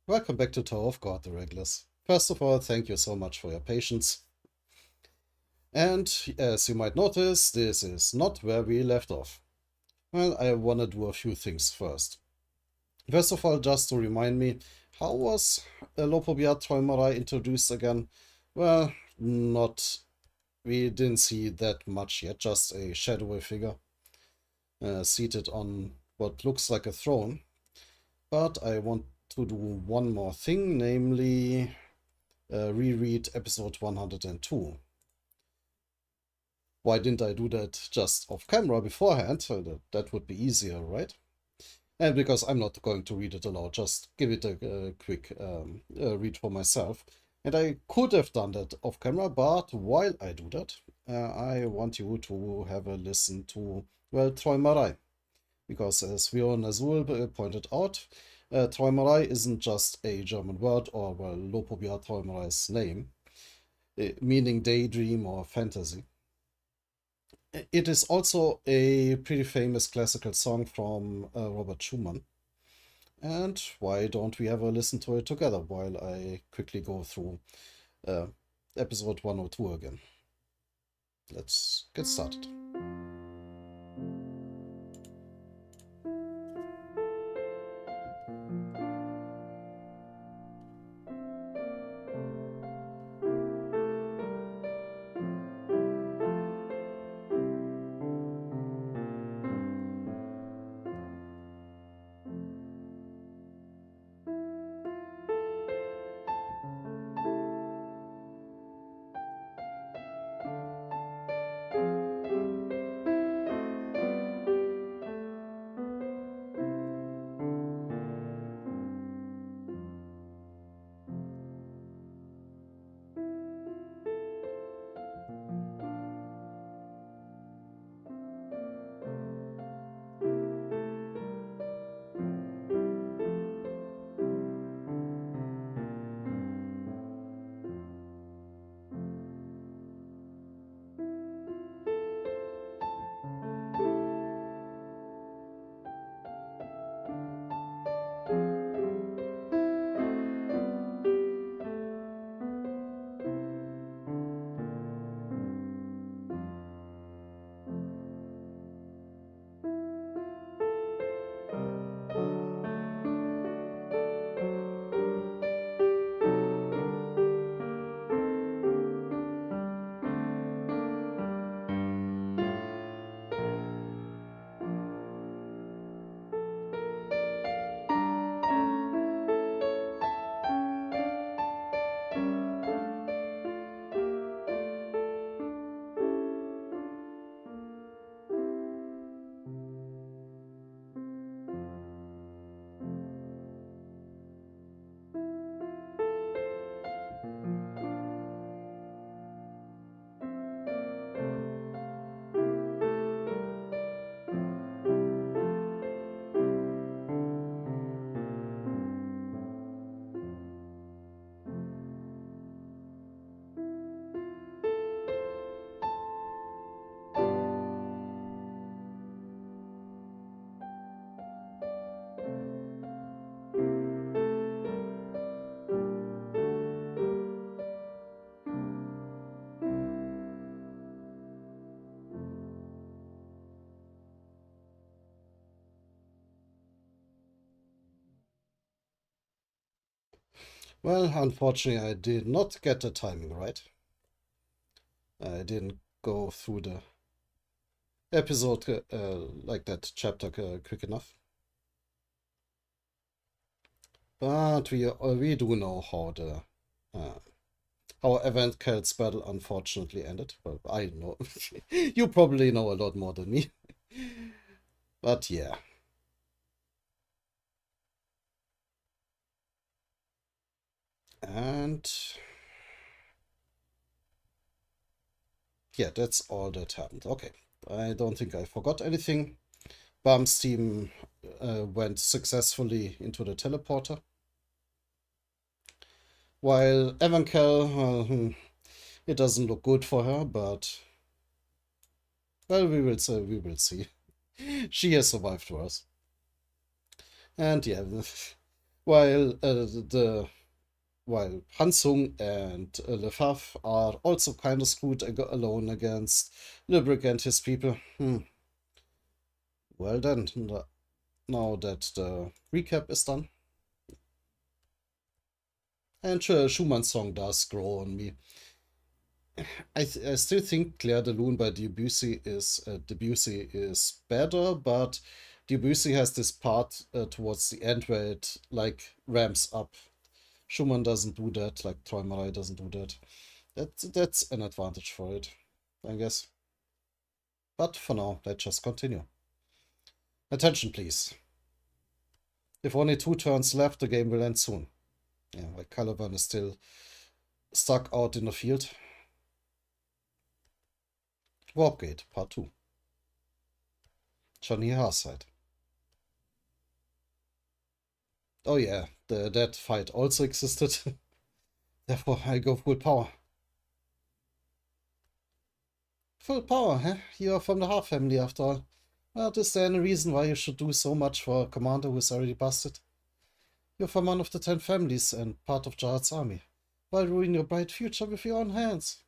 Welcome back to Tower of God, the regulars. First of all, thank you so much for your patience. And as you might notice, this is not where we left off. Well, I want to do a few things first. First of all, just to remind me, how was Lopobia Toimarai introduced again? Well, not. We didn't see that much yet, just a shadowy figure seated on what looks like a throne. But I want to do one more thing, namely reread episode 102. Why didn't I do that just off camera beforehand? So that would be easier, right? And because I'm not going to read it aloud, just give it a quick read for myself. And I could have done that off camera, but while I do that, I want you to have a listen to, well, Träumerei. Because as Vion Azul pointed out, Träumerei isn't just a German word or, well, Lopobia Träumerei's name, meaning daydream or fantasy. It is also a pretty famous classical song from Robert Schumann. And why don't we have a listen to it together while I quickly go through uh, episode 102 again? Let's get started. Well, unfortunately, I did not get the timing right. I didn't go through the episode like that chapter quick enough. But we do know how Event Kel's battle unfortunately ended. Well, I know. You probably know a lot more than me. But yeah. And yeah, that's all that happened. Okay. I don't think I forgot anything. Bam's team went successfully into the teleporter. While Evankel, it doesn't look good for her, but well, we will see. We will see. She has survived worse. And yeah, while while Hansung and Lefaf are also kind of screwed alone against Librick and his people. Well then, now that the recap is done, and Schumann's song does grow on me. I still think Claire de Lune by Debussy is better, but Debussy has this part towards the end where it like ramps up. Schumann doesn't do that, like Träumerei doesn't do that. That's an advantage for it, I guess. But for now, let's just continue. Attention, please. If only 2 turns left, the game will end soon. Yeah, while Caliban is still stuck out in the field. Warpgate, Part 2. Johnny Harside. Oh yeah, that fight also existed. Therefore, I go full power. Full power, huh? You are from the Half family after all. But is there any reason why you should do so much for a commander who is already busted? You're from one of the 10 families and part of Jared's army. Why ruin your bright future with your own hands?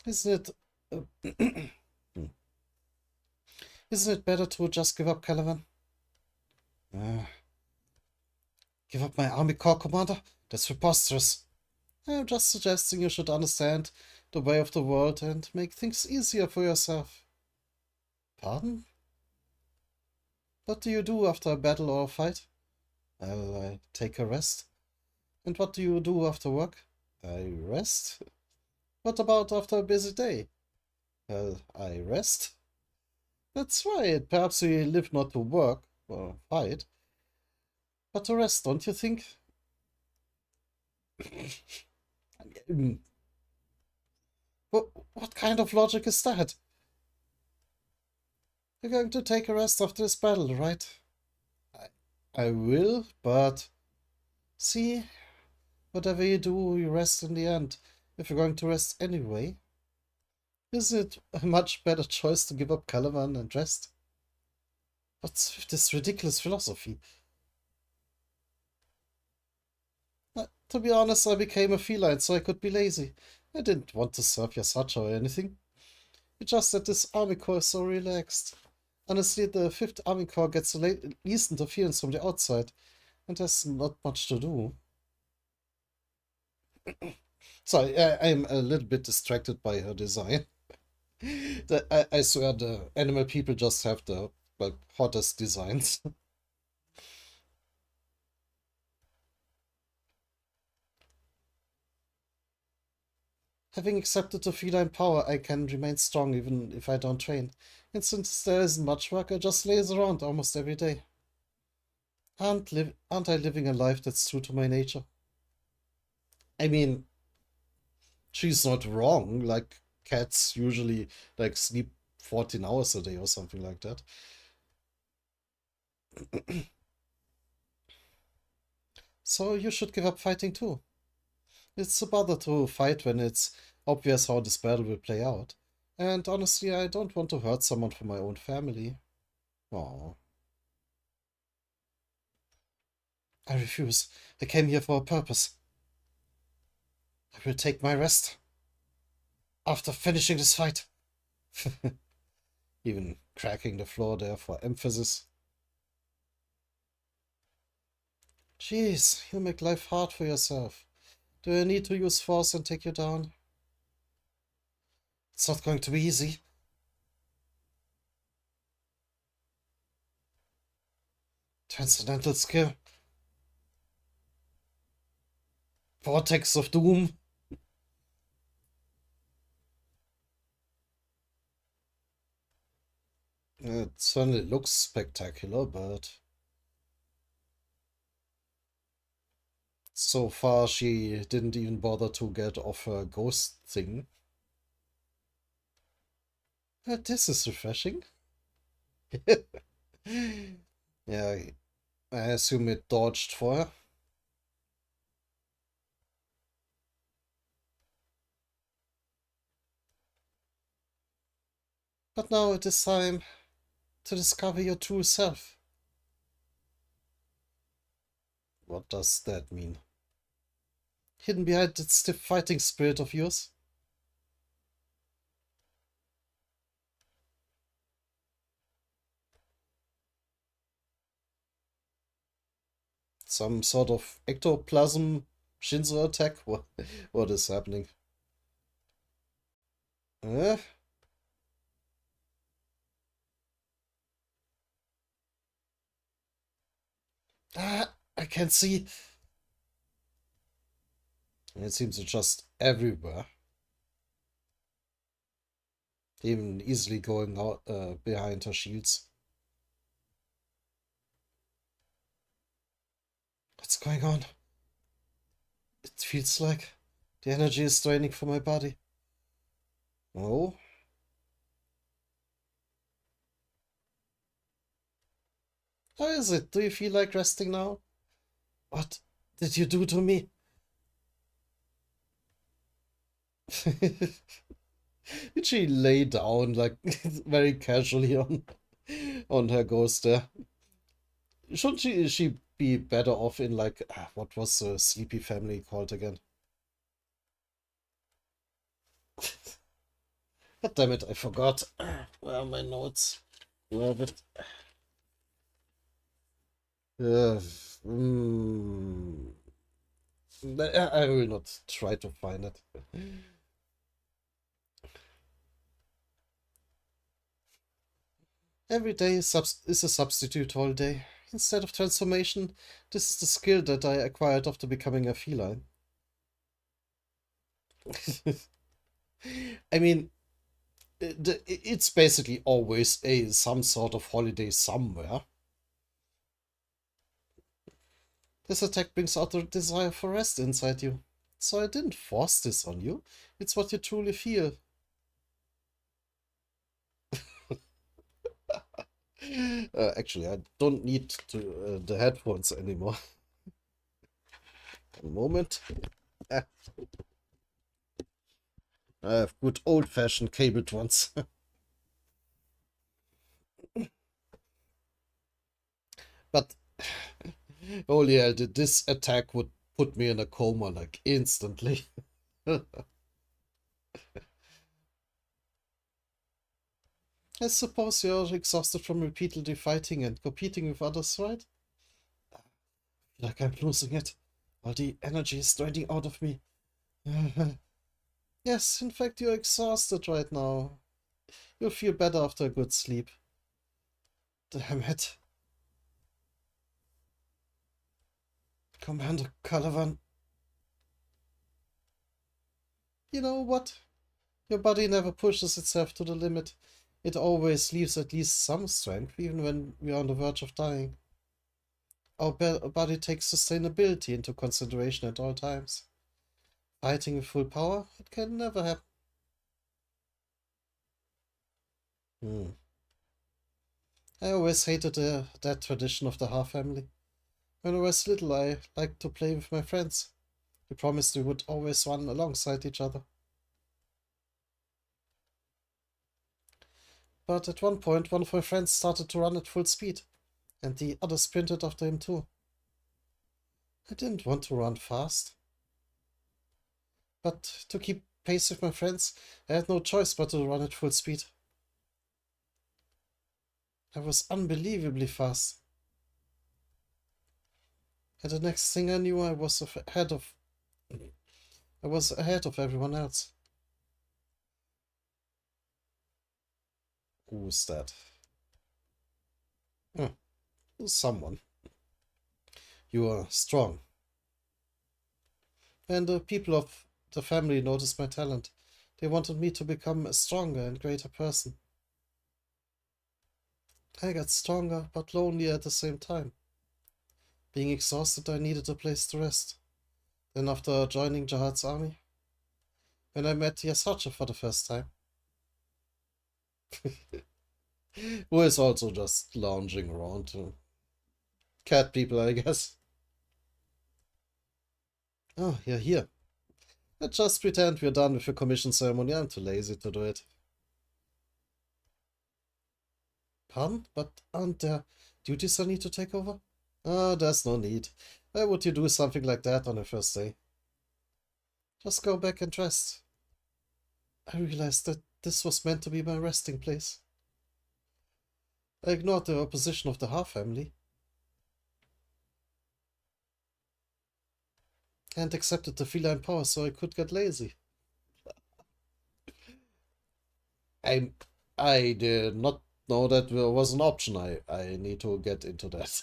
Isn't it... isn't it better to just give up, Caliban? Give up my army corps, commander? That's preposterous. I'm just suggesting you should understand the way of the world and make things easier for yourself. Pardon? What do you do after a battle or a fight? Well, I take a rest. And what do you do after work? I rest. What about after a busy day? Well, I rest. That's right. Perhaps we live not to work or fight, but to rest, don't you think? What kind of logic is that? You're going to take a rest after this battle, right? I will, but see, whatever you do, you rest in the end. If you're going to rest anyway, isn't it a much better choice to give up Caliban and rest? What's with this ridiculous philosophy? To be honest, I became a feline so I could be lazy. I didn't want to serve Yasacha or anything. It's just that this Army Corps is so relaxed. Honestly, the 5th Army Corps gets the least interference from the outside, and there's not much to do. Sorry, I'm a little bit distracted by her design. I swear the animal people just have the hottest designs. Having accepted the feline power, I can remain strong even if I don't train. And since there isn't much work, I just laze around almost every day. Aren't I living a life that's true to my nature? I mean, she's not wrong. Like, cats usually like sleep 14 hours a day or something like that. So you should give up fighting too. It's a bother to fight when it's obvious how this battle will play out. And honestly, I don't want to hurt someone from my own family. Oh, I refuse. I came here for a purpose. I will take my rest after finishing this fight. Even cracking the floor there for emphasis. Jeez, you make life hard for yourself. Do I need to use force and take you down? It's not going to be easy. Transcendental skill. Vortex of Doom. It certainly looks spectacular, but so far she didn't even bother to get off her ghost thing. This is refreshing. Yeah, I assume it dodged for her. But now it is time to discover your true self. What does that mean? Hidden behind that stiff fighting spirit of yours? Some sort of ectoplasm Shinzo attack? What is happening? Eh? Ah, I can see. It seems to just everywhere. Even easily going out behind her shields. What's going on? It feels like the energy is draining from my body. Oh? How is it? Do you feel like resting now? What did you do to me? Did she lay down like very casually on her ghost there? Shouldn't she be better off in like what was the sleepy family called again? God damn it, I forgot. Where are my notes? Where have it? Uh, mm, I will not try to find it. Every day is a substitute holiday. Instead of transformation, this is the skill that I acquired after becoming a feline. I mean, it's basically always some sort of holiday somewhere. This attack brings out the desire for rest inside you. So I didn't force this on you. It's what you truly feel. Actually, I don't need the headphones anymore. A moment. I have good old-fashioned cabled ones. But holy hell, this attack would put me in a coma like instantly. I suppose you're exhausted from repeatedly fighting and competing with others, right? Like I'm losing it. All the energy is draining out of me. Yes, in fact, you're exhausted right now. You'll feel better after a good sleep. Damn it. Commander Calavan. You know what? Your body never pushes itself to the limit. It always leaves at least some strength, even when we are on the verge of dying. Our body takes sustainability into consideration at all times. Fighting with full power, it can never happen. Hmm. I always hated that tradition of the half family. When I was little, I liked to play with my friends. We promised we would always run alongside each other. But at one point, one of my friends started to run at full speed, and the others sprinted after him too. I didn't want to run fast, but to keep pace with my friends, I had no choice but to run at full speed. I was unbelievably fast. And the next thing I knew, I was ahead of everyone else. Who's that? Oh, someone. You are strong. And the people of the family noticed my talent. They wanted me to become a stronger and greater person. I got stronger but lonely at the same time. Being exhausted, I needed a place to rest. Then after joining Jihad's army, when I met Yasacha for the first time, who is also just lounging around to cat people, I guess. Oh, you're here. Let's just pretend we're done with the commission ceremony. I'm too lazy to do it. Pardon? But aren't there duties I need to take over? Ah, there's no need. Why would you do something like that on the first day? Just go back and rest. I realized that this was meant to be my resting place. I ignored the opposition of the Ha family and accepted the feline power so I could get lazy. I I did not know that there was an option. I need to get into that.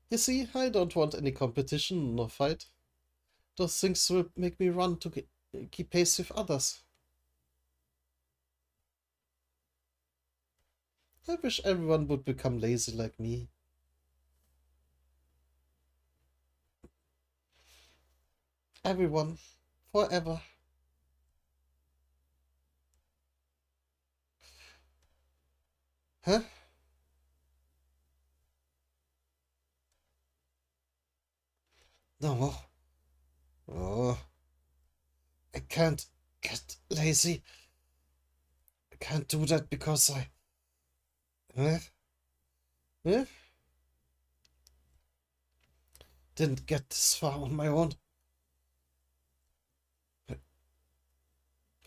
You see, I don't want any competition nor fight. Those things will make me run to keep pace with others. I wish everyone would become lazy like me. Everyone. Forever. Huh? No. Oh, I can't get lazy. I can't do that because I... Huh? Huh? Didn't get this far on my own.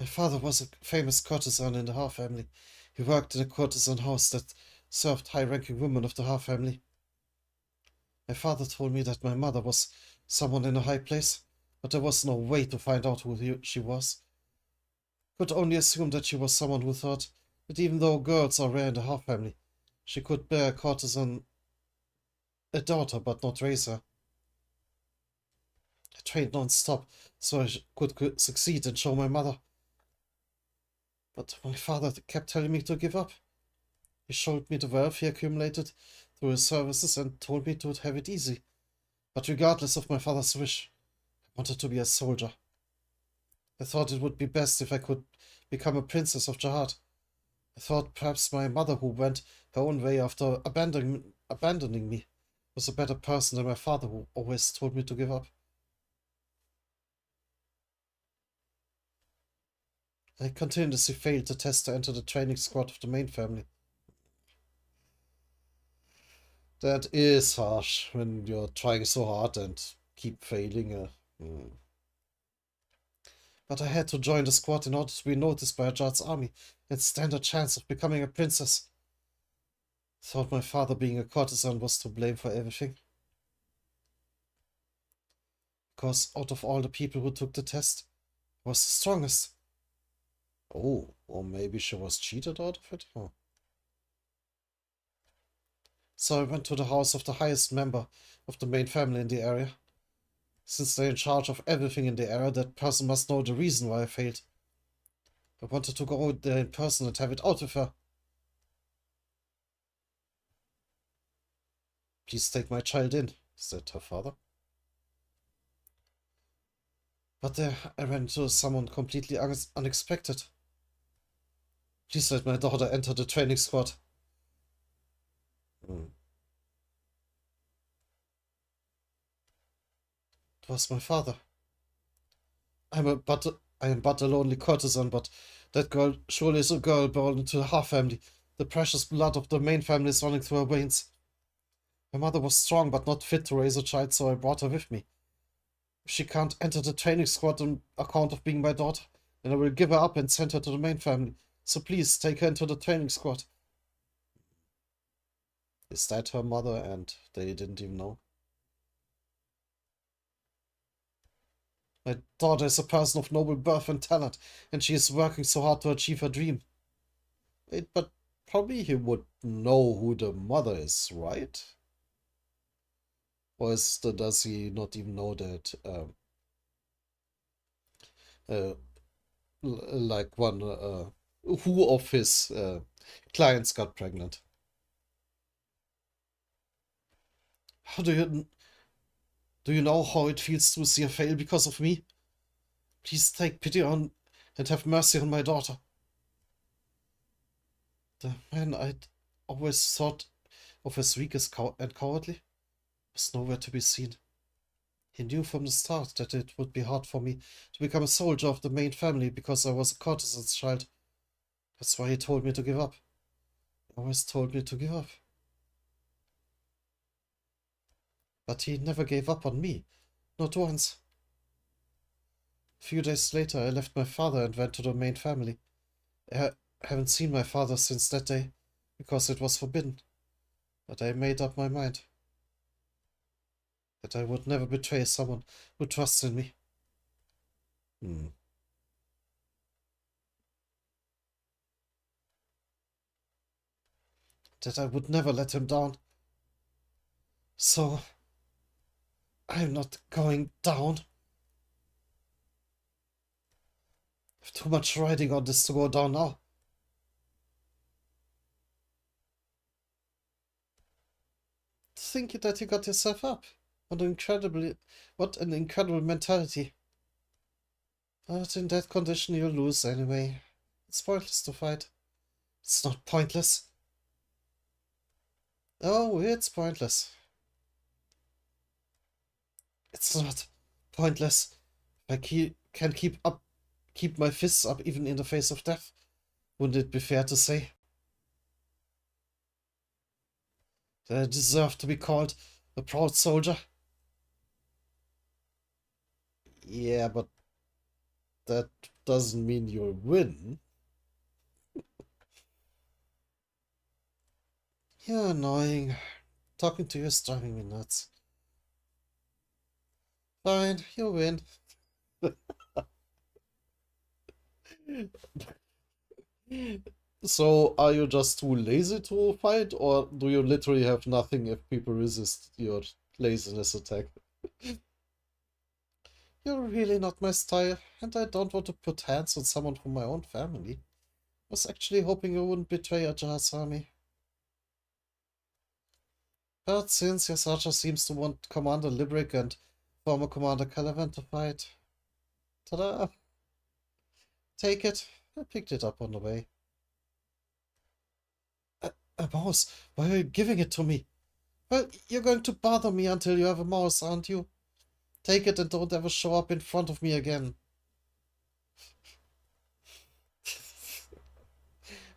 My father was a famous courtesan in the Ha family. He worked in a courtesan house that served high-ranking women of the Ha family. My father told me that my mother was someone in a high place, but there was no way to find out who she was. Could only assume that she was someone who thought that even though girls are rare in the Ha family, she could bear a courtesan a daughter but not raise her. I trained non-stop so I could succeed and show my mother. But my father kept telling me to give up. He showed me the wealth he accumulated through his services and told me to have it easy. But regardless of my father's wish, I wanted to be a soldier. I thought it would be best if I could become a princess of Jihad. I thought perhaps my mother, who went her own way after abandoning me, was a better person than my father, who always told me to give up. I continuously failed the test to enter the training squad of the main family. That is harsh when you're trying so hard and keep failing. But I had to join the squad in order to be noticed by Ajad's army and stand a chance of becoming a princess. Thought my father being a courtesan was to blame for everything. Because out of all the people who took the test, I was the strongest. Oh, or maybe she was cheated out of it? Huh. So I went to the house of the highest member of the main family in the area. Since they're in charge of everything in the area, that person must know the reason why I failed. I wanted to go there in person and have it out with her. Please take my child in, said her father. But there I ran into someone completely unexpected. Please let my daughter enter the training squad. It was my father. I am but a lonely courtesan, but that girl surely is a girl born into the Ha family. The precious blood of the main family is running through her veins. My mother was strong but not fit to raise a child, so I brought her with me. If she can't enter the training squad on account of being my daughter, then I will give her up and send her to the main family. So please take her into the training squad. Is that her mother and they didn't even know? My daughter is a person of noble birth and talent, and she is working so hard to achieve her dream. But probably he would know who the mother is, right? Or does he not even know that, uh, like who of his clients got pregnant? How do you know how it feels to see her fail because of me? Please take pity on and have mercy on my daughter. The man I'd always thought of as weak and cowardly was nowhere to be seen. He knew from the start that it would be hard for me to become a soldier of the main family because I was a courtesan's child. That's why he told me to give up. always told me to give up. But he never gave up on me. Not once. A few days later, I left my father and went to the main family. I haven't seen my father since that day, because it was forbidden. But I made up my mind that I would never betray someone who trusts in me. Hmm. That I would never let him down. So, I'm not going down. I've too much riding on this to go down now. Think that you got yourself up. What an incredible mentality. But in that condition you'll lose anyway. It's pointless to fight. It's not pointless. Oh, it's pointless. It's not pointless. If I can keep my fists up even in the face of death. Wouldn't it be fair to say that I deserve to be called a proud soldier? Yeah, but that doesn't mean you'll win. You're annoying. Talking to you is driving me nuts. Fine, you win. So, are you just too lazy to fight, or do you literally have nothing if people resist your laziness attack? You're really not my style, and I don't want to put hands on someone from my own family. I was actually hoping you wouldn't betray Ajar's army. But since Yasaja seems to want Commander Librick and former Commander Calavan to fight, ta-da! Take it. I picked it up on the way. A mouse? Why are you giving it to me? Well, you're going to bother me until you have a mouse, aren't you? Take it and don't ever show up in front of me again.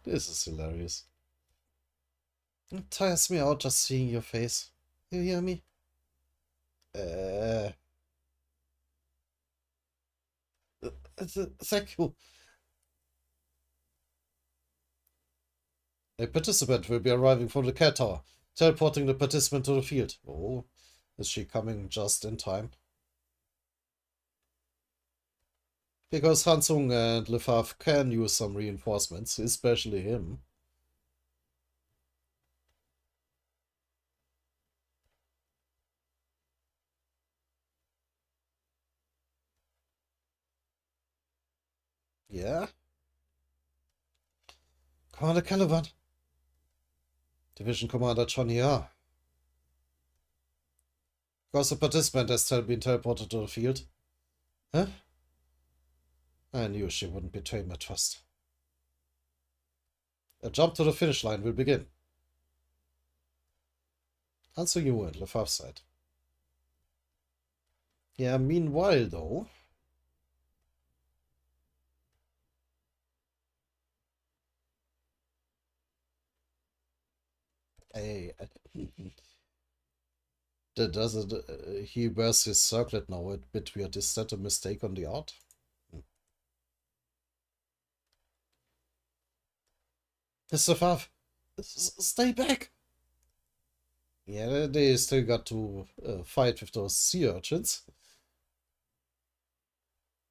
This is hilarious. It tires me out just seeing your face. You hear me? Uh, Thank you. A participant will be arriving from the cat tower, teleporting the participant to the field. Oh, is she coming just in time? Because Hansung and Lefave can use some reinforcements, especially him. Yeah? Commander Caliban. Division Commander Johnny here. Because the participant has been teleported to the field. Huh? I knew she wouldn't betray my trust. A jump to the finish line will begin. Answer you and Lefave's side. Yeah, meanwhile though. Hey, does it, he wears his circlet now a bit weird. Is that a mistake on the art? Mr. Fav, stay back! Yeah, they still got to fight with those sea urchins.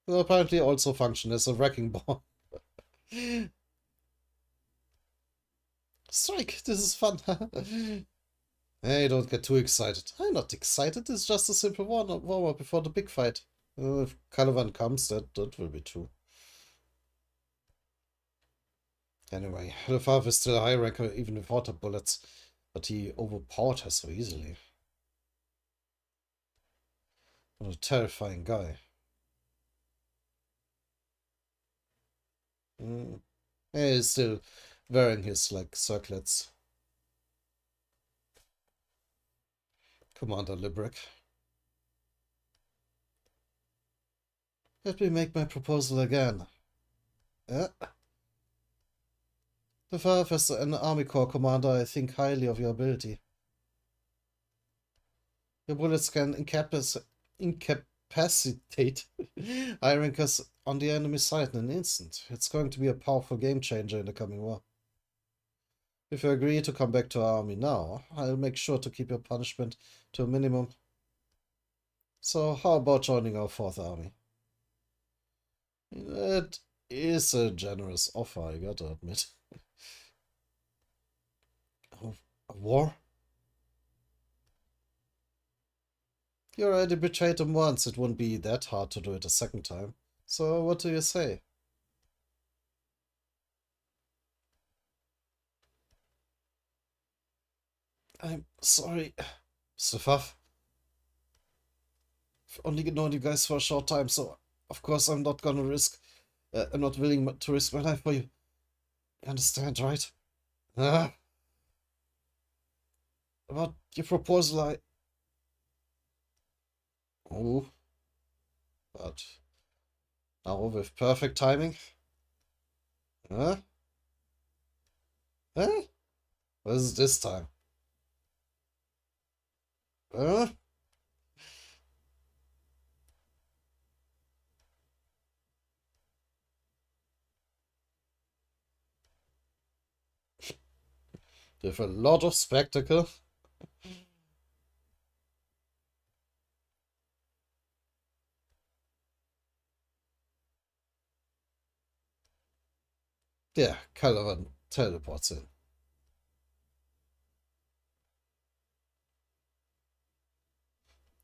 Who apparently also function as a wrecking ball. Strike! This is fun! Hey, don't get too excited. I'm not excited, it's just a simple warm-up before the big fight. If Caliban comes, that will be true. Anyway, Lefave is still a high ranker even with water bullets, but he overpowered her so easily. What a terrifying guy. Mm. He's still wearing his, like, circlets. Commander Librick. Let me make my proposal again. The Five, as an Army Corps commander, I think highly of your ability. Your bullets can incapacitate high rankers on the enemy side in an instant. It's going to be a powerful game changer in the coming war. If you agree to come back to our army now, I'll make sure to keep your punishment to a minimum. So how about joining our 4th Army? It is a generous offer, I gotta admit. A war? You already betrayed them once, it wouldn't be that hard to do it a second time. So what do you say? I'm sorry, Sufaf. I've only known you guys for a short time, so of course I'm not gonna risk. I'm not willing to risk my life for you. You understand, right? Ah, about your proposal, Oh, but now with perfect timing? Huh? Huh? What is this time? Huh? With a lot of spectacle? Yeah, Caliban teleports in.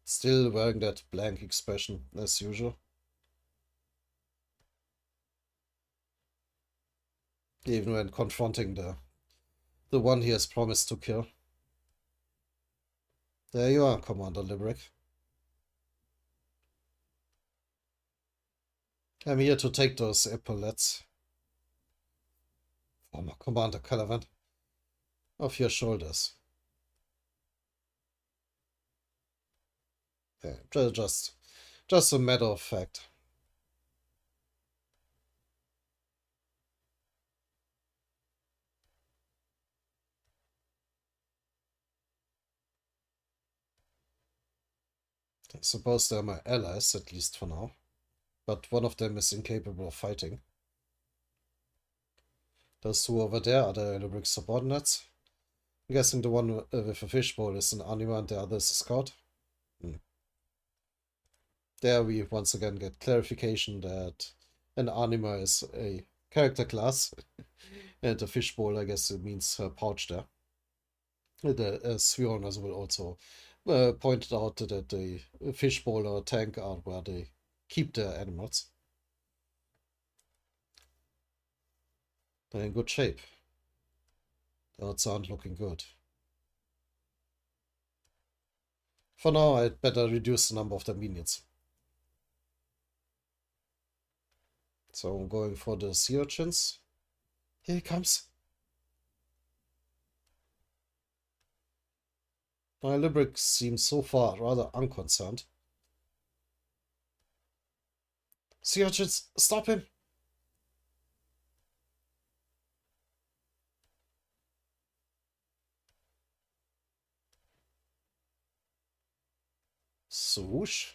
Still wearing that blank expression as usual. Even when confronting the one he has promised to kill. There you are, Commander Librick. I'm here to take those epaulets, former Commander Caliban, off your shoulders. Yeah, just a matter of fact. I suppose they're my allies, at least for now. But one of them is incapable of fighting. Those two over there are the Librick subordinates. I'm guessing the one with a fishbowl is an anima and the other is a scout. There we once again get clarification that an anima is a character class, and a fishbowl, I guess it means pouch there. The Svionas will also point out that the fishbowl or tank are where they keep their animals. They're in good shape. The odds aren't looking good. For now, I'd better reduce the number of the minions. So I'm going for the sea urchins. Here he comes. My Librick seems so far rather unconcerned. Sea urchins, stop him! Swoosh.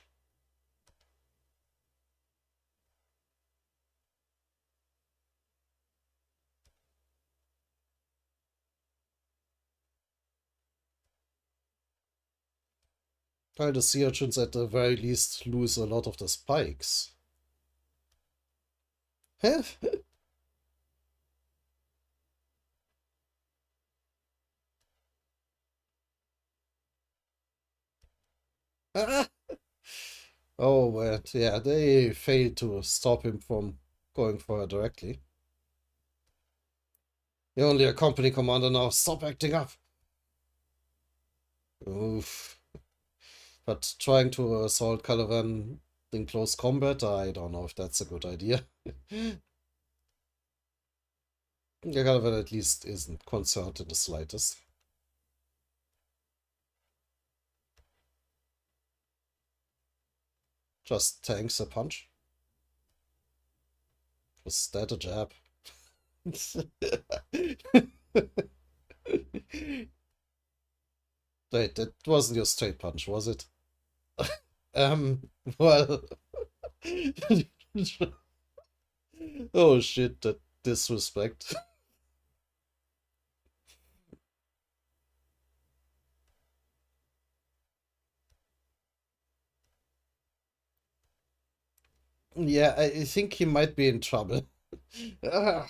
While the sea urchins at the very least lose a lot of the spikes. Huh? Ah! Oh, but yeah, they failed to stop him from going for her directly. You're only a company commander now. Stop acting up. Oof. But trying to assault Caliban in close combat, I don't know if that's a good idea. Yeah, Caliban at least isn't concerned in the slightest. Just tanks a punch. Was that a jab? Wait, that wasn't your straight punch, was it? Um, well. Oh shit, that disrespect. Yeah, I think he might be in trouble. Ah,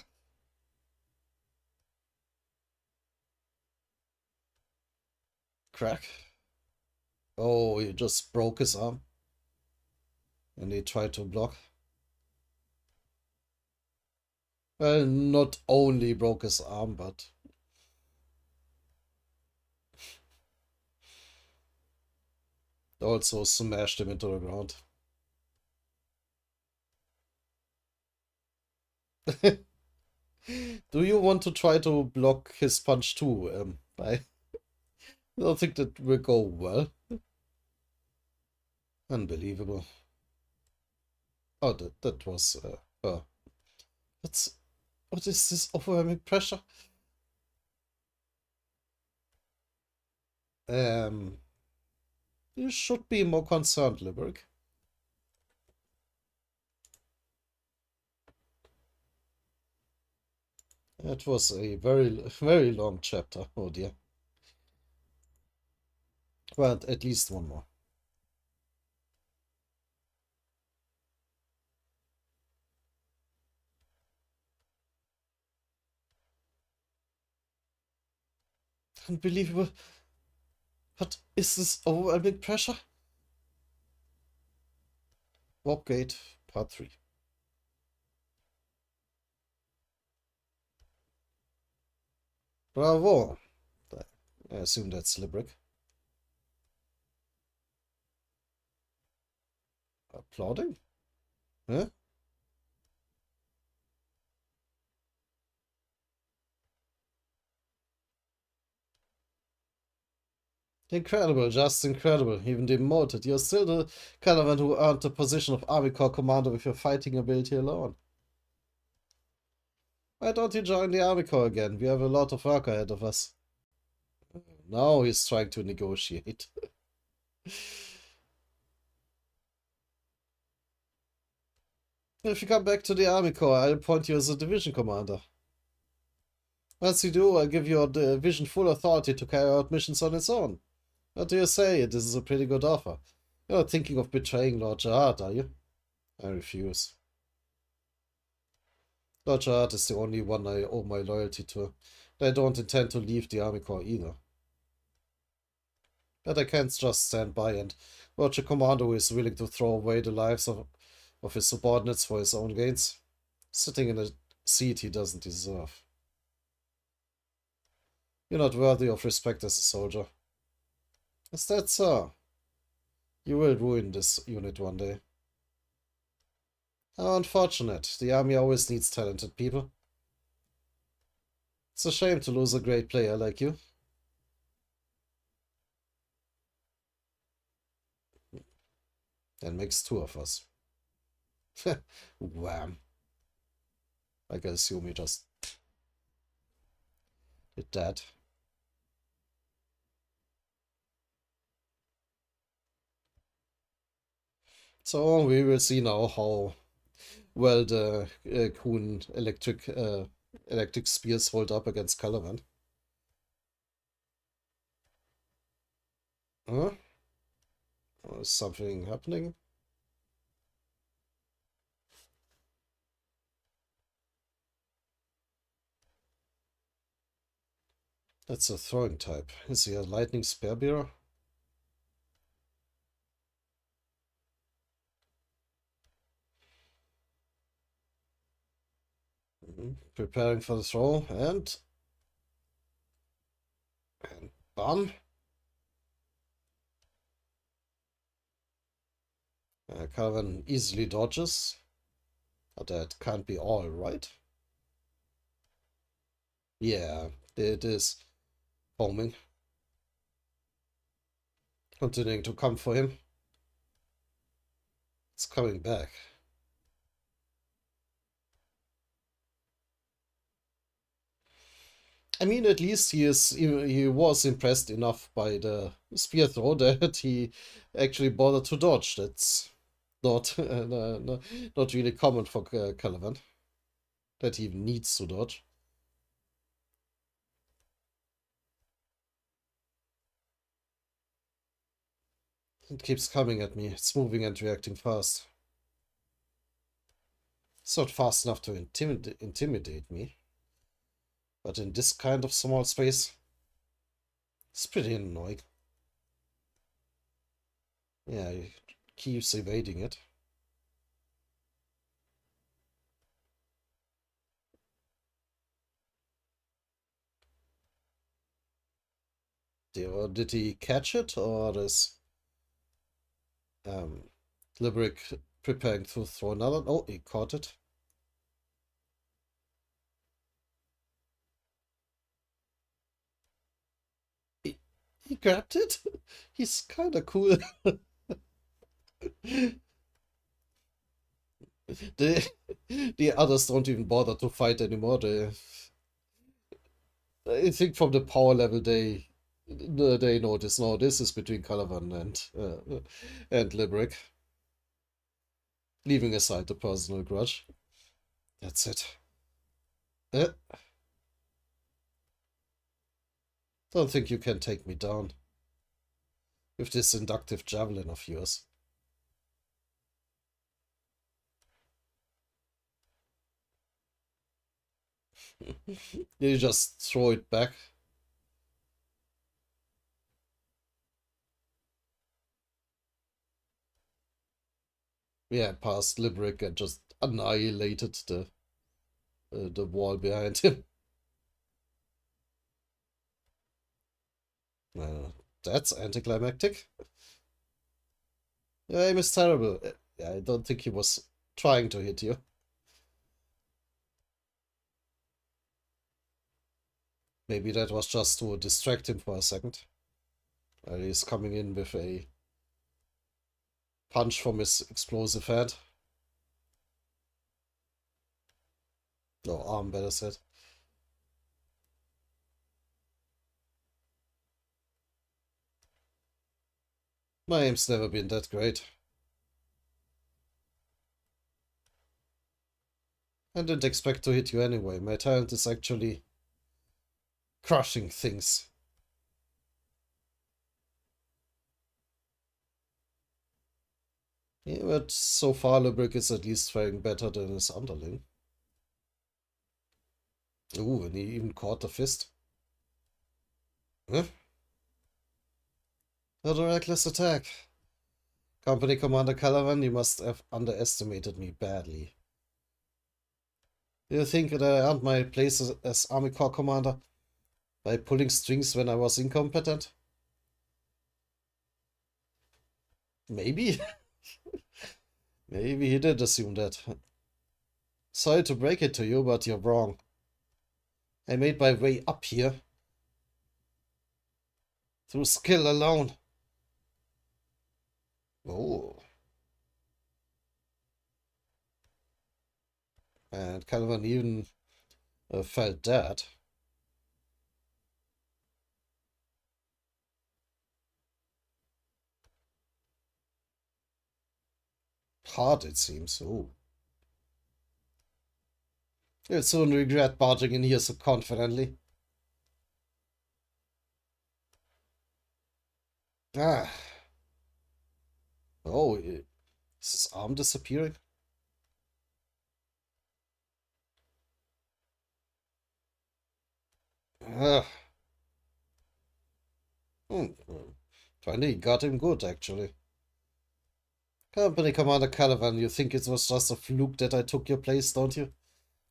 crack. Oh, he just broke his arm and he tried to block. Well, not only broke his arm, but also smashed him into the ground. Do you want to try to block his punch too? I don't think that will go well. Unbelievable. Oh, that was what's what is this overwhelming pressure? Um, you should be more concerned, Librick. That was a very long chapter. Oh dear. Well, at least one more. Unbelievable. What is this overwhelming pressure? Warpgate, part 3. Bravo. I assume that's Librick. Applauding? Huh? Incredible, just incredible. Even demoted. You're still the caravan who earned the position of Army Corps Commander with your fighting ability alone. Why don't you join the Army Corps again? We have a lot of work ahead of us. Now he's trying to negotiate. If you come back to the Army Corps, I'll appoint you as a division commander. Once you do, I'll give your division full authority to carry out missions on its own. What do you say? This is a pretty good offer. You're not thinking of betraying Lord Gerard, are you? I refuse. Lord Gerard is the only one I owe my loyalty to. I don't intend to leave the Army Corps either. But I can't just stand by and watch a commander who is willing to throw away the lives of his subordinates for his own gains, sitting in a seat he doesn't deserve. You're not worthy of respect as a soldier. Is that so? You will ruin this unit one day. How unfortunate. The army always needs talented people. It's a shame to lose a great player like you. That makes two of us. Wham. I can assume you just did that. So we will see now how well the Kuhn electric spears hold up against Calavan. Huh? Is something happening? That's a throwing type. Is he a lightning spear bearer? Preparing for the throw and bam. Caravan easily dodges. But that can't be all, right? Yeah, it is foaming. Continuing to come for him. It's coming back. I mean, at least he was impressed enough by the spear throw that he actually bothered to dodge. That's not not really common for Caliban, that he even needs to dodge. It keeps coming at me. It's moving and reacting fast. It's not fast enough to intimidate me, but in this kind of small space, it's pretty annoying. Yeah, he keeps evading it. Did he catch it, or is um, Librick preparing to throw another? Oh, he caught it. He grabbed it? He's kind of cool. the, the others don't even bother to fight anymore. I think from the power level, they notice, no, this is between Calavan and Librick, leaving aside the personal grudge. That's it. Uh, don't think you can take me down with this inductive javelin of yours. You just throw it back. Yeah, past Librick and just annihilated the wall behind him. That's anticlimactic. Your aim is terrible. I don't think he was trying to hit you. Maybe that was just to distract him for a second. He's coming in with a punch from his explosive head. No, arm, better said. My aim's never been that great. I didn't expect to hit you anyway. My talent is actually crushing things. Yeah, but so far Lubric is at least faring better than his underling. Ooh, and he even caught the fist. Huh? Not a reckless attack. Company Commander Calavan, you must have underestimated me badly. Do you think that I earned my place as Army Corps Commander by pulling strings when I was incompetent? Maybe. Maybe he did assume that. Sorry to break it to you, but you're wrong. I made my way up here through skill alone. Oh. And Calavan even felt that. Hard, it seems. Oh. You'll soon regret barging in here so confidently. Ah. Oh, is his arm disappearing? Ah. Hmm. Finally got him good, actually. Company Commander Calavan, you think it was just a fluke that I took your place, don't you?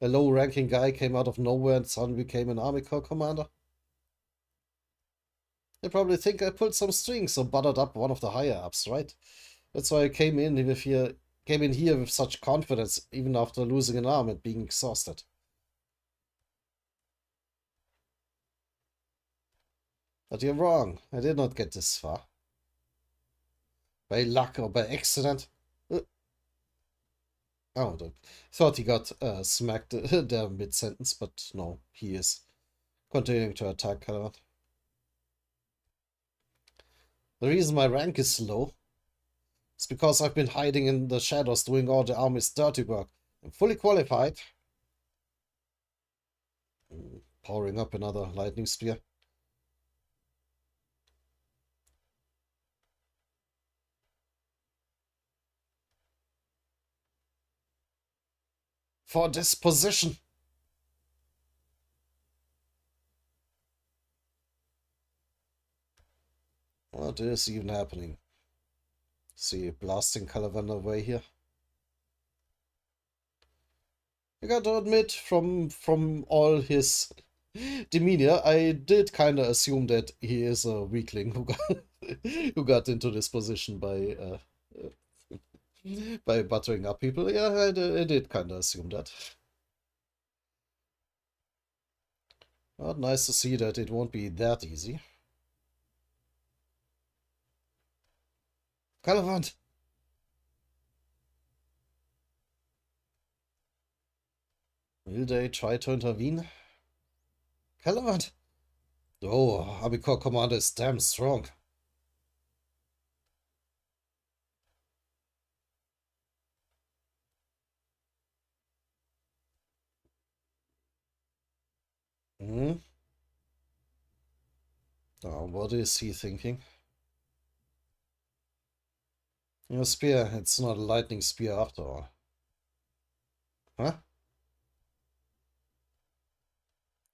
A low-ranking guy came out of nowhere and suddenly became an Army Corps commander? You probably think I pulled some strings or buttered up one of the higher-ups, right? That's why I came in here with such confidence, even after losing an arm and being exhausted. But you're wrong. I did not get this far. By luck or by accident. Oh, I thought he got smacked there mid-sentence, but no, he is Continuing to attack Calavan. The reason my rank is low is because I've been hiding in the shadows doing all the army's dirty work. I'm fully qualified. Powering up another lightning spear. For this position. What is even happening? See, blasting Calavan away here. I gotta admit, from all his demeanor, I did kind of assume that he is a weakling who got into this position by buttering up people. Yeah, I did kind of assume that. But nice to see that it won't be that easy. Calavan! Will they try to intervene? Calavan! Oh, Army Corps commander is damn strong. Hmm? Now, what is he thinking? A spear, it's not a lightning spear after all. Huh?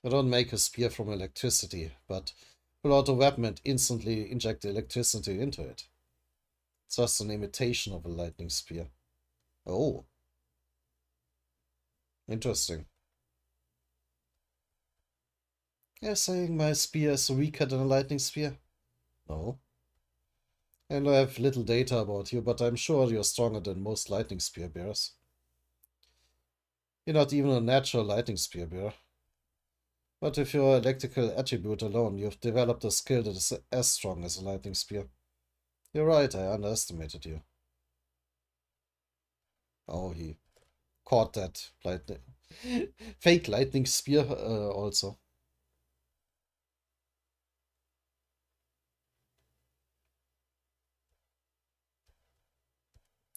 I don't make a spear from electricity, but pull out a weapon and instantly inject electricity into it. It's just an imitation of a lightning spear. Oh, interesting. You're saying my spear is weaker than a lightning spear? No. And I have little data about you, but I'm sure you're stronger than most lightning spear bearers. You're not even a natural lightning spear bearer. But with your electrical attribute alone, you've developed a skill that is as strong as a lightning spear. You're right, I underestimated you. Oh, he caught that lightning. Fake lightning spear also.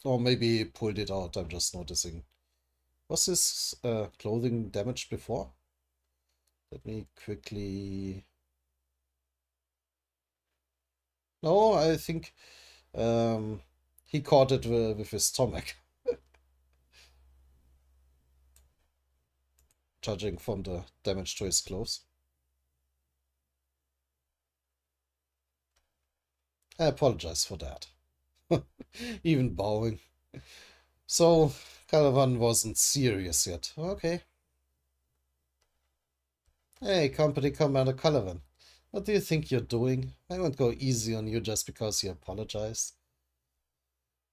Or maybe he pulled it out, I'm just noticing. Was his clothing damaged before? Let me quickly... No, I think he caught it with his stomach. Judging from the damage to his clothes. I apologize for that. Even bowing. So, Caravan wasn't serious yet. Okay. Hey, Company Commander Caravan. What do you think you're doing? I won't go easy on you just because you apologized.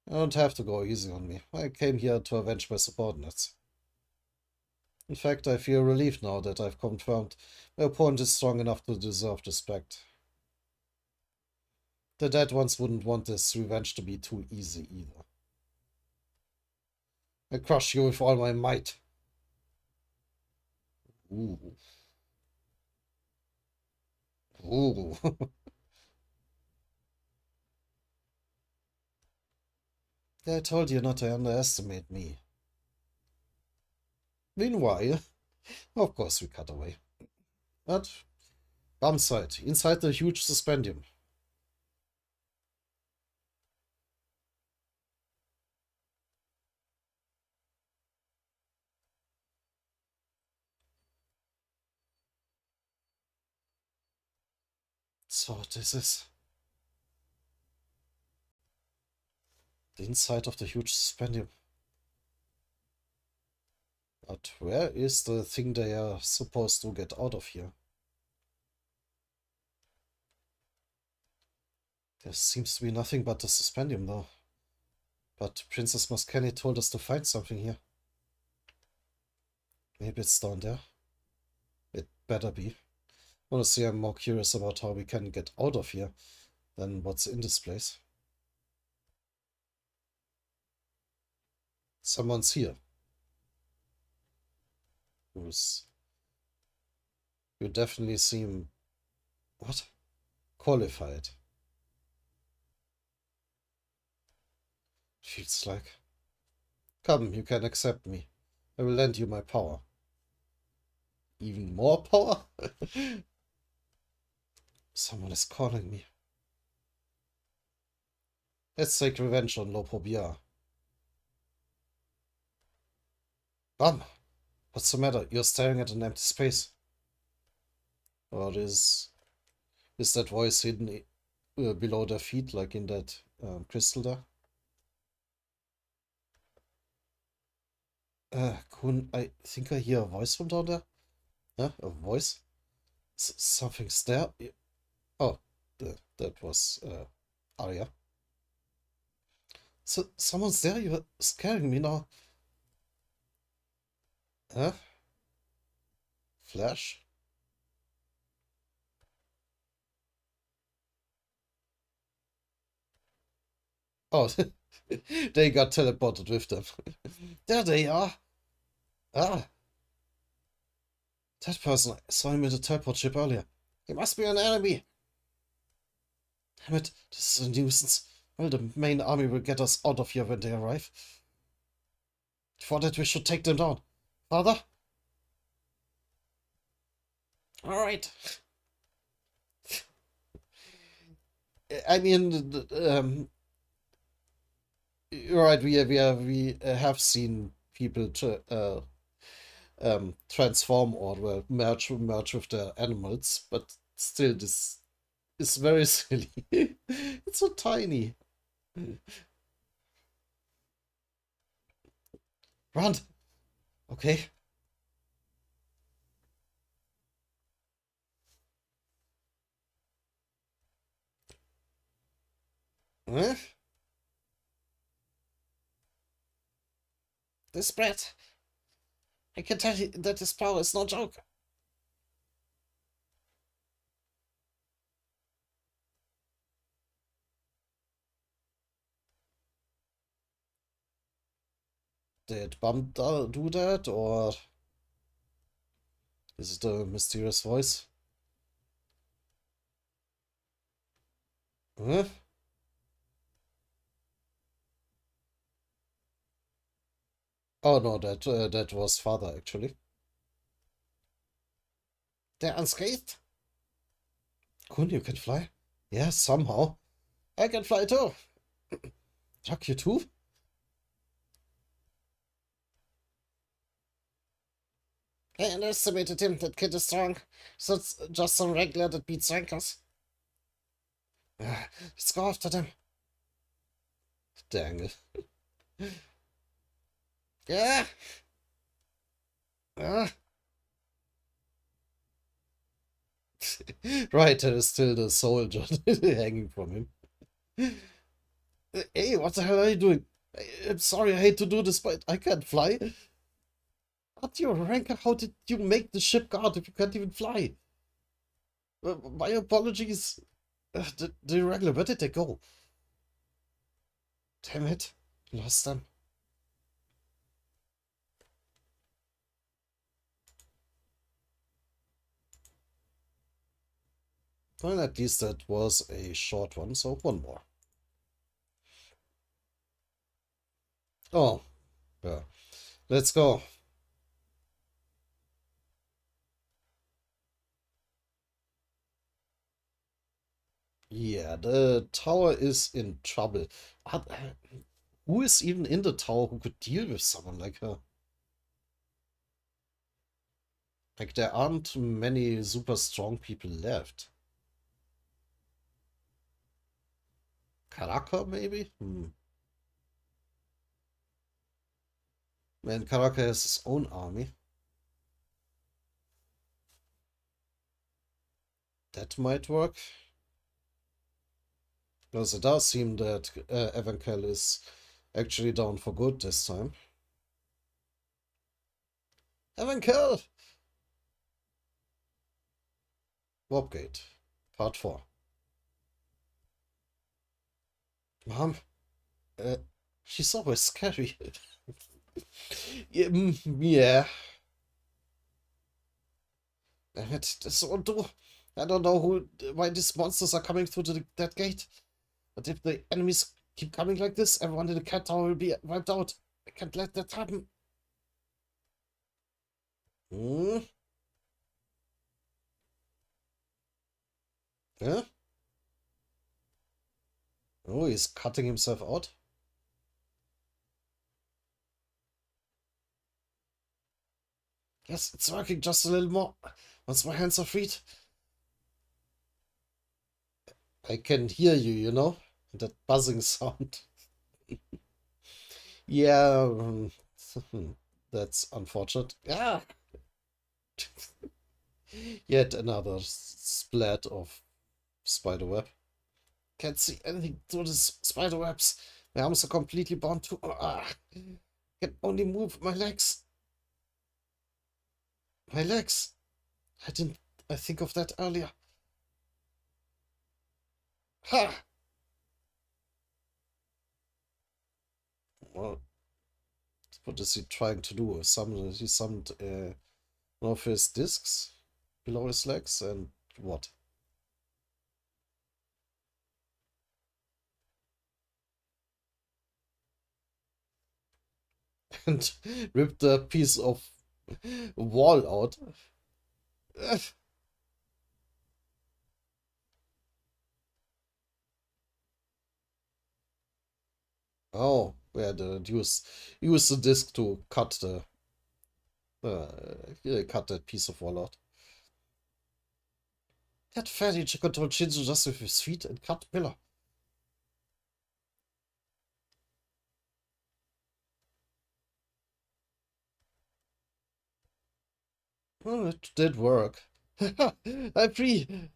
You don't have to go easy on me. I came here to avenge my subordinates. In fact, I feel relieved now that I've confirmed my opponent is strong enough to deserve respect. The dead ones wouldn't want this revenge to be too easy either. I crush you with all my might. Ooh. Ooh. I told you not to underestimate me. Meanwhile, of course we cut away. But, bomb site, inside the huge suspendium. So this is the inside of the huge suspendium. But where is the thing they are supposed to get out of here? There seems to be nothing but the suspendium, though. But Princess Muscani told us to find something here. Maybe it's down there. It better be. Honestly, I'm more curious about how we can get out of here than what's in this place. Someone's here. Who's You definitely seem... What? Qualified. Feels like... Come, you can accept me. I will lend you my power. Even more power? Someone is calling me. Let's take revenge on Lopobia. Bum! What's the matter? You're staring at an empty space. Or is that voice hidden below their feet, like in that crystal there? Kun, I think I hear a voice from down there. Huh? A voice? Something's there? Oh, that was Arya. So, someone's there? You're scaring me now. Huh? Flash? Oh, they got teleported with them. There they are. Ah, that person. I saw him in the teleport ship earlier. He must be an enemy. Damn it, this is a nuisance. Well, the main army will get us out of here when they arrive. For that, we should take them down. Father? Alright. I mean, you're right, we have seen people transform or well, merge with the animals, but still, this is very silly. It's so tiny. Run! Okay. Huh? This brat. I can tell you that his power is no joke. Did Bum do that, or is it a mysterious voice? Huh? Oh no, that was father actually. They're unscathed? Kun, you can fly? Yeah, somehow. I can fly too. Chuck, you too? I underestimated him. That kid is strong. So it's just some regular that beats rankers. Let's go after them. Dang it. Yeah. Uh. Right, there is still the soldier hanging from him. Hey, what the hell are you doing? I'm sorry, I hate to do this, but I can't fly. What, you're a ranker? How did you make the ship guard if you can't even fly? My apologies. The irregular, where did they go? Damn it. Lost them. Well, at least that was a short one, so one more. Oh, yeah. Let's go. Yeah, the tower is in trouble. Who is even in the tower who could deal with someone like her? Like, there aren't many super strong people left. Karaka, maybe? Man, Karaka has his own army. That might work. Because it does seem that Evankel is actually down for good this time. Evankel! Warpgate. Part 4. Mom, uh, she's always scary. Yeah, yeah. Damn it, this won't do. I don't know why these monsters are coming through that gate. But if the enemies keep coming like this, everyone in the cat tower will be wiped out. I can't let that happen. Hmm? Yeah? Oh, he's cutting himself out. Yes, it's working just a little more. Once my hands are freed, I can hear you, you know? That buzzing sound. Yeah, that's unfortunate. Ah, yet another splat of spiderweb. Can't see anything through the spiderwebs. My arms are completely bound to. Can only move my legs. My legs. I didn't. I think of that earlier. Ha! Well, what is he trying to do? He summoned one of his discs below his legs, and what? And ripped a piece of wall out. Oh, yeah, use the disc to cut that piece of wall out. That fatty controlled Shinzo just with his feet and cut pillar. Oh, it did work. I'm free.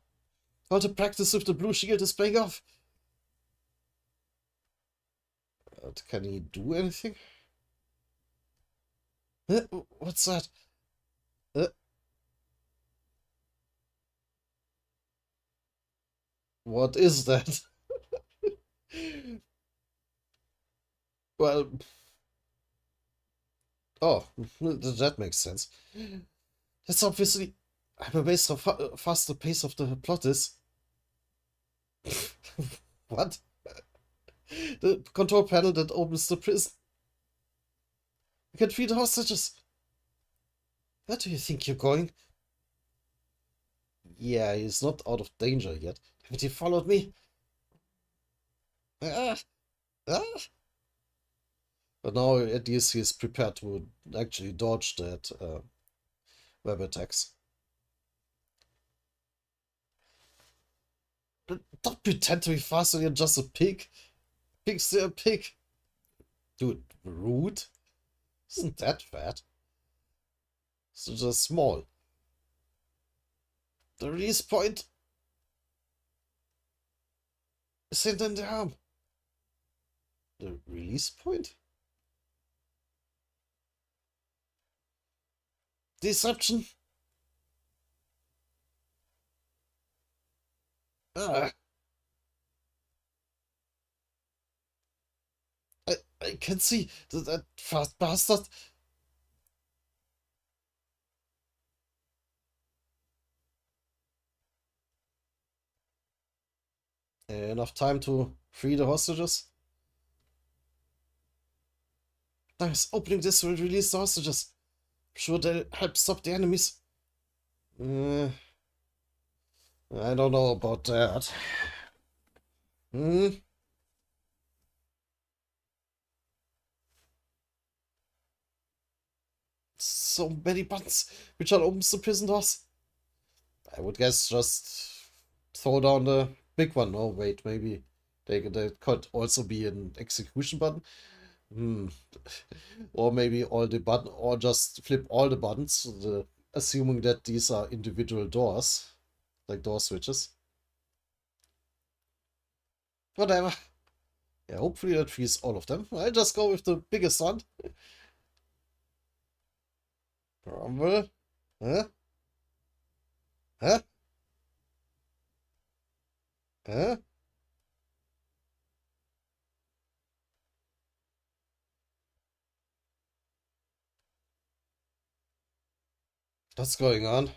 How to practice with the blue shield is paying off. Can he do anything? What's that? Uh, what is that? Well, oh, that makes sense. That's obviously. I'm amazed how fast the pace of the plot is. What? The control panel that opens the prison. You can free the hostages. Where do you think you're going? Yeah, he's not out of danger yet. Haven't you followed me? Ah, ah. But now at least he's prepared to actually dodge that web attacks. But don't pretend to be faster, you're just a pig. Pig's still a pig. Dude, rude? Isn't that fat? It's just small. The release point is in the arm. The release point? Deception? Ah, I can see that fast bastard. Enough time to free the hostages? Nice, opening this will release the hostages. Sure they'll help stop the enemies. Uh, I don't know about that. Hmm? So many buttons. Which one opens the prison doors? I would guess just throw down the big one. Oh, wait, maybe they could also be an execution button. Hmm. Or maybe all the button, or just flip all the buttons, assuming that these are individual doors, like door switches. Whatever. Yeah, hopefully that frees all of them. I'll just go with the biggest one. Rumble. Huh? Huh? Huh? What's going on?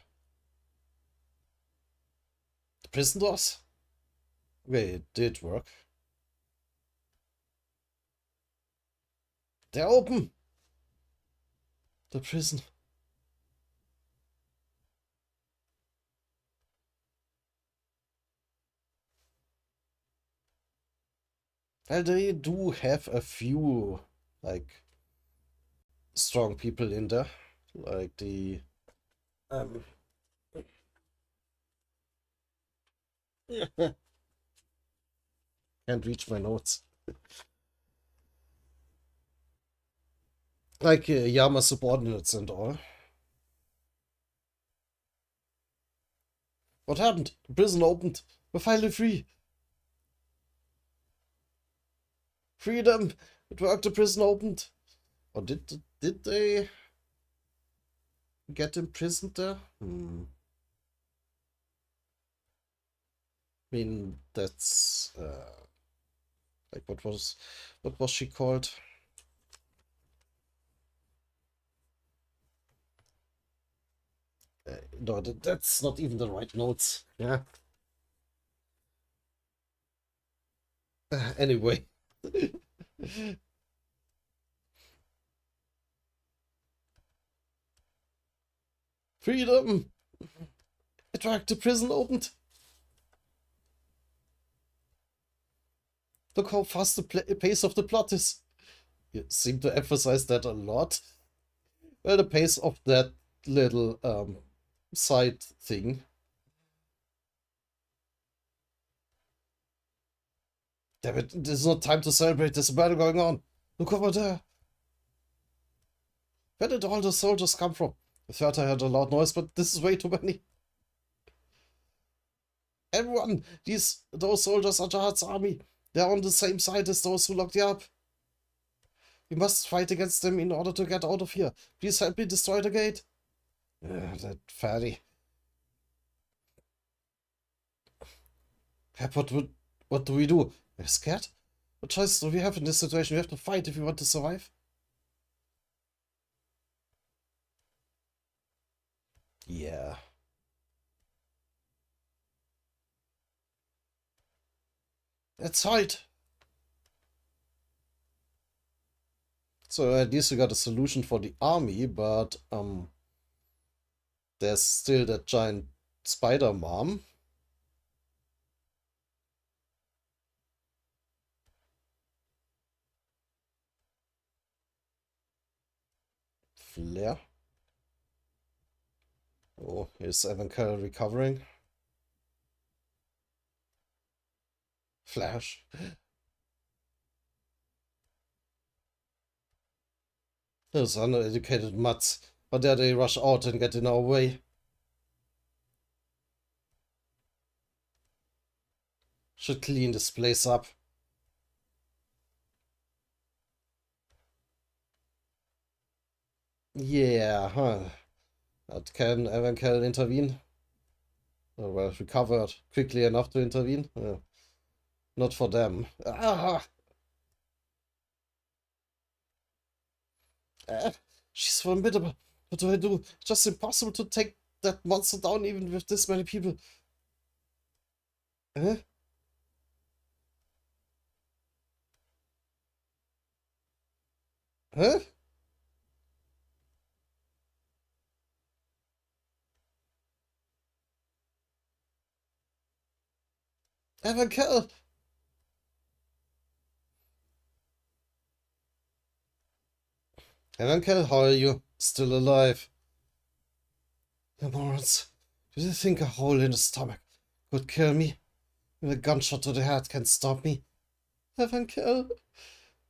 The prison doors? Okay, it did work. They're open! The prison. Well, they do have a few, like, strong people in there. Like the... Um, can't reach my notes. Like Yama subordinates and all. What happened? The prison opened. We're finally free. Freedom! It worked, the prison opened. Or did they get imprisoned there? I mean, that's like what was she called? No, that's not even the right notes. Yeah. Anyway. Freedom! It worked, the prison opened. Look how fast the pace of the plot is. You seem to emphasize that a lot. Well, the pace of that little side thing. Damn it, there's no time to celebrate, there's a battle going on. Look over there. Where did all the soldiers come from? I thought I heard a loud noise, but this is way too many. Everyone, those soldiers are Jihad's army. They're on the same side as those who locked you up. We must fight against them in order to get out of here. Please help me destroy the gate. That fatty. What do we do? We're scared? What choice do we have in this situation? We have to fight if we want to survive. Yeah. Let's fight. So at least we got a solution for the army, but there's still that giant spider mom. Flare. Oh, is Evan Carroll recovering? Flash. Those uneducated mutts. How dare they rush out and get in our way? Should clean this place up. Yeah, huh. But can Evan Carroll intervene? Oh, well, recovered quickly enough to intervene? Not for them. Ah! She's formidable. What do I do? It's just impossible to take that monster down even with this many people. Huh? Huh? Evan Carroll! Evan Carroll, how are you? Still alive? The morons. Do you think a hole in the stomach could kill me? And a gunshot to the head can stop me? Evan Carroll?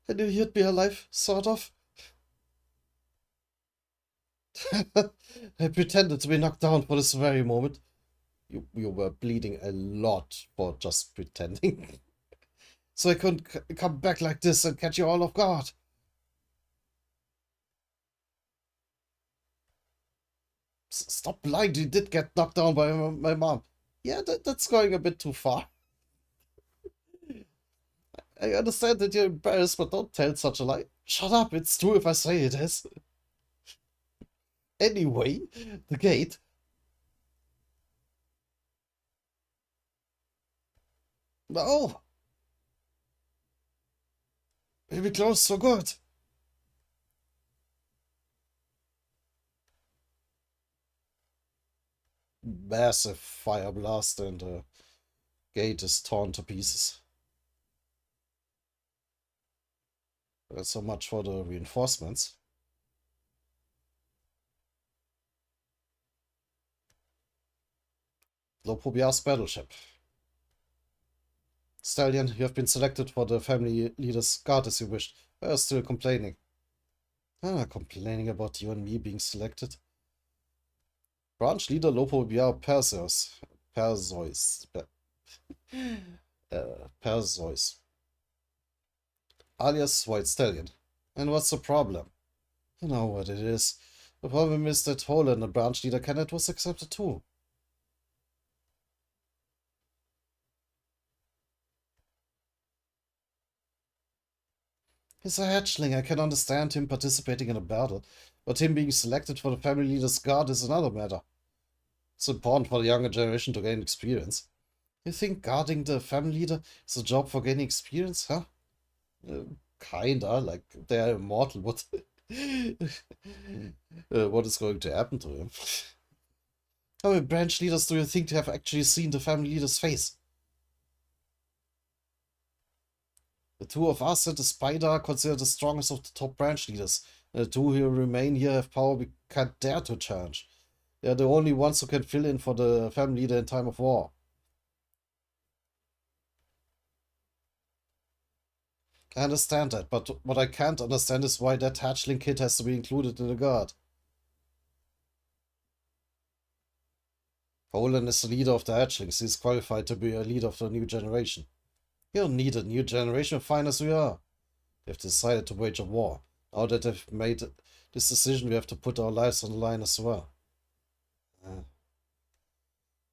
I knew you'd be alive, sort of. I pretended to be knocked down for this very moment. You were bleeding a lot for just pretending. So I couldn't come back like this and catch you all off guard. Stop lying, you did get knocked down by my mom. Yeah, that's going a bit too far. I understand that you're embarrassed, but don't tell such a lie. Shut up, it's true if I say it is. Anyway, the gate. No! We'll be close for good. Massive fire blast and the gate is torn to pieces. That's so much for the reinforcements. Lopobia's battleship. Stallion, you have been selected for the family leader's guard as you wished. We are still complaining. Complaining about you and me being selected. Branch leader Lopobia Perseus. Perseus. Perseus. Alias White Stallion. And what's the problem? You know what it is. The problem is that Hole and the branch leader candidate was accepted too. He's a hatchling. I can understand him participating in a battle, but him being selected for the family leader's guard is another matter. It's important for the younger generation to gain experience. You think guarding the family leader is a job for gaining experience, huh? Kinda, like they're immortal. What is going to happen to him? How many branch leaders do you think have actually seen the family leader's face? The two of us and the spider are considered the strongest of the top branch leaders. And the two who remain here have power we can't dare to challenge. They are the only ones who can fill in for the family leader in time of war. I understand that, but what I can't understand is why that hatchling kid has to be included in the guard. Poland is the leader of the hatchlings. He's qualified to be a leader of the new generation. You don't need a new generation, fine as we are. They've decided to wage a war. Now that they've made this decision, we have to put our lives on the line as well.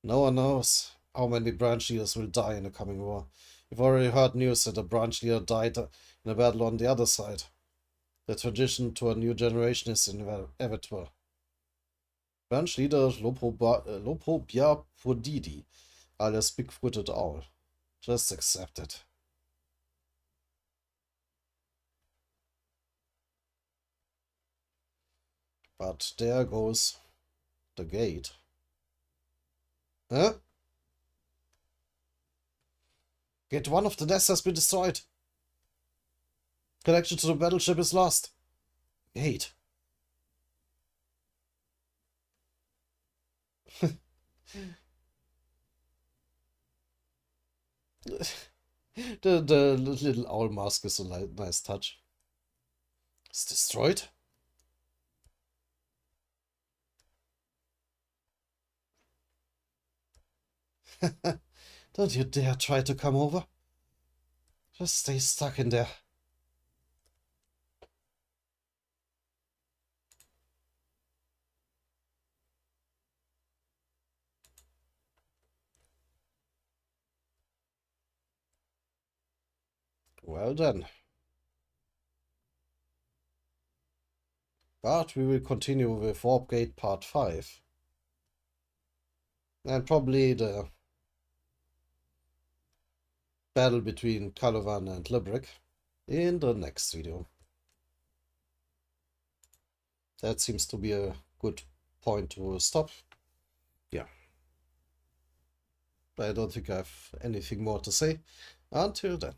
No one knows how many branch leaders will die in the coming war. We've already heard news that a branch leader died in a battle on the other side. The transition to a new generation is inevitable. Branch leader Lopobiapodidi, alias Big-Footed Owl. Just accept it. But there goes the gate. Huh? Gate 1 of the nest has been destroyed. Connection to the battleship is lost. Gate. the little owl mask is a nice touch. It's destroyed? Don't you dare try to come over. Just stay stuck in there. Well then. But we will continue with Warp Gate Part 5. And probably the battle between Calovan and Librick in the next video. That seems to be a good point to stop. Yeah. I don't think I have anything more to say. Until then.